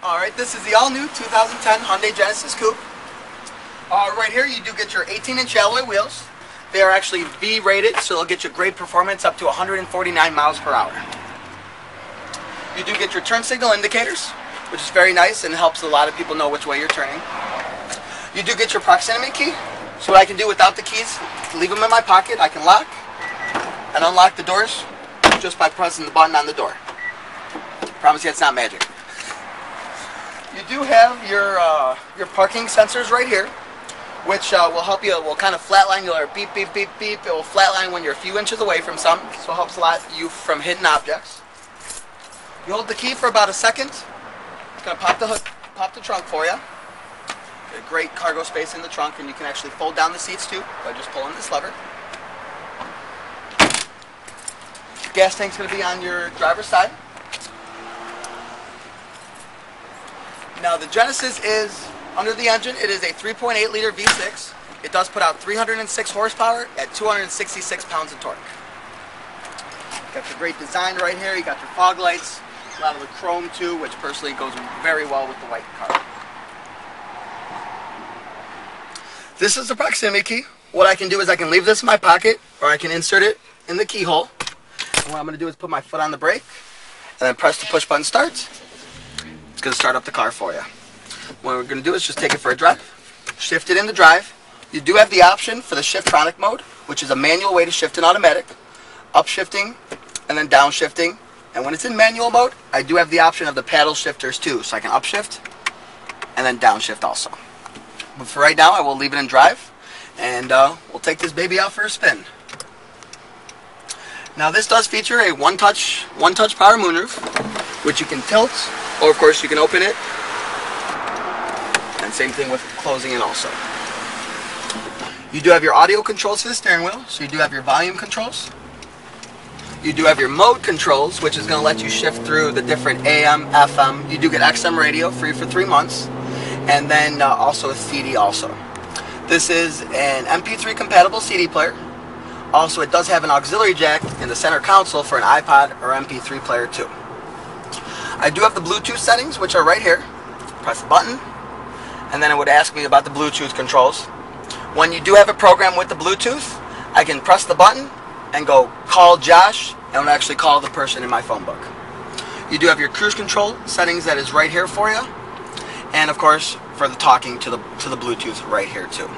Alright, this is the all-new 2010 Hyundai Genesis Coupe. Right here you do get your 18-inch alloy wheels. They are actually V-rated, so they'll get you great performance up to 149 miles per hour. You do get your turn signal indicators, which is very nice and helps a lot of people know which way you're turning. You do get your proximity key. So what I can do without the keys, leave them in my pocket. I can lock and unlock the doors just by pressing the button on the door. Promise you it's not magic. You do have your parking sensors right here, which will help you. Will kind of flatline your beep, beep, beep, beep. It will flatline when you're a few inches away from some, so it helps a lot you from hitting objects. You hold the key for about a second. It's gonna pop the trunk for you. Get a great cargo space in the trunk, and you can actually fold down the seats too by just pulling this lever. Gas tank's gonna be on your driver's side. Now the Genesis is, under the engine, it is a 3.8 liter V6. It does put out 306 horsepower at 266 pounds of torque. Got your great design right here. You got your fog lights, a lot of the chrome too, which personally goes very well with the white car. This is the proximity key. What I can do is I can leave this in my pocket, or I can insert it in the keyhole. And what I'm going to do is put my foot on the brake, and then press the push button start. It's going to start up the car for you. What we're going to do is just take it for a drive, shift it into drive. You do have the option for the Shiftronic mode, which is a manual way to shift in automatic, upshifting and then downshifting. And when it's in manual mode, I do have the option of the paddle shifters too, so I can upshift and then downshift also. But for right now, I will leave it in drive, and we'll take this baby out for a spin. Now this does feature a one-touch power moonroof, which you can tilt, or of course you can open it, and same thing with closing it also. You do have your audio controls for the steering wheel, so you do have your volume controls. You do have your mode controls, which is going to let you shift through the different AM, FM. You do get XM radio free for 3 months, and then also a CD also. This is an MP3 compatible CD player. Also, it does have an auxiliary jack in the center console for an iPod or MP3 player too. I do have the Bluetooth settings, which are right here. Press the button, and then it would ask me about the Bluetooth controls. When you do have a program with the Bluetooth, I can press the button and go call Josh, and it'll actually call the person in my phone book. You do have your cruise control settings that is right here for you, and of course for the talking to the Bluetooth right here too.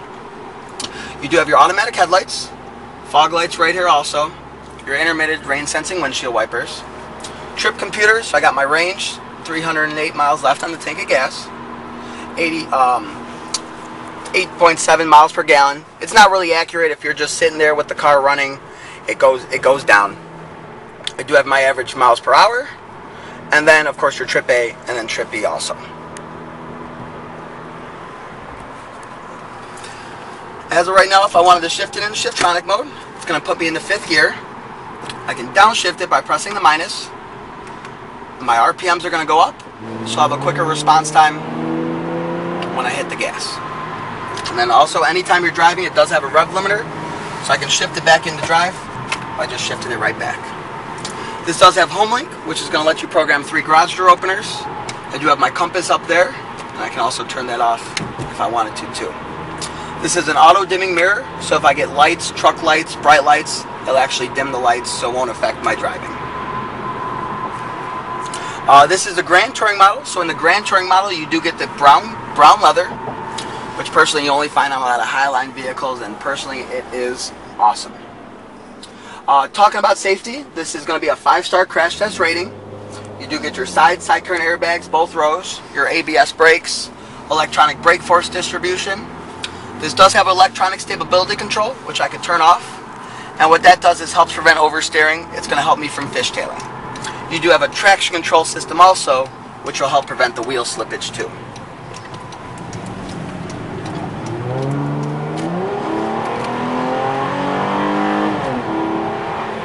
You do have your automatic headlights, fog lights right here also, your intermittent rain sensing windshield wipers, trip computers. So I got my range, 308 miles left on the tank of gas, 8.7 miles per gallon. It's not really accurate if you're just sitting there with the car running. It goes down. I do have my average miles per hour, and then of course your trip A and then trip B also. As of right now, if I wanted to shift it into Shiftronic mode, it's going to put me into 5th gear. I can downshift it by pressing the minus. My RPMs are going to go up, so I'll have a quicker response time when I hit the gas. And then also, anytime you're driving, it does have a rev limiter, so I can shift it back into drive by just shifting it right back. This does have Home Link, which is going to let you program 3 garage door openers. I do have my compass up there, and I can also turn that off if I wanted to too. This is an auto dimming mirror, so if I get lights, truck lights, bright lights, it'll actually dim the lights, so it won't affect my driving. This is the Grand Touring model. So in the Grand Touring model, you do get the brown leather, which personally you only find on a lot of Highline vehicles, and personally it is awesome. Talking about safety, this is going to be a 5-star crash test rating. You do get your side current airbags, both rows, your ABS brakes, electronic brake force distribution. This does have electronic stability control, which I can turn off. And what that does is helps prevent oversteering. It's going to help me from fishtailing. You do have a traction control system also, which will help prevent the wheel slippage too.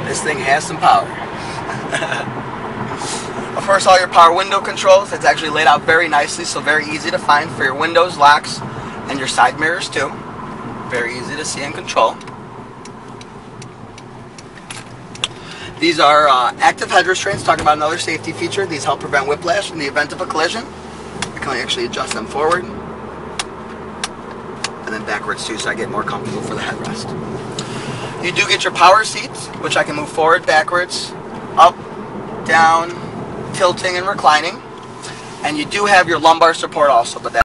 This thing has some power. Of course, all your power window controls, it's actually laid out very nicely, so very easy to find for your windows, locks, and your side mirrors too. Very easy to see and control. These are active head restraints, talking about another safety feature. These help prevent whiplash in the event of a collision. can actually adjust them forward and then backwards too, so I get more comfortable for the headrest. You do get your power seats, which I can move forward, backwards, up, down, tilting and reclining. And you do have your lumbar support also, but that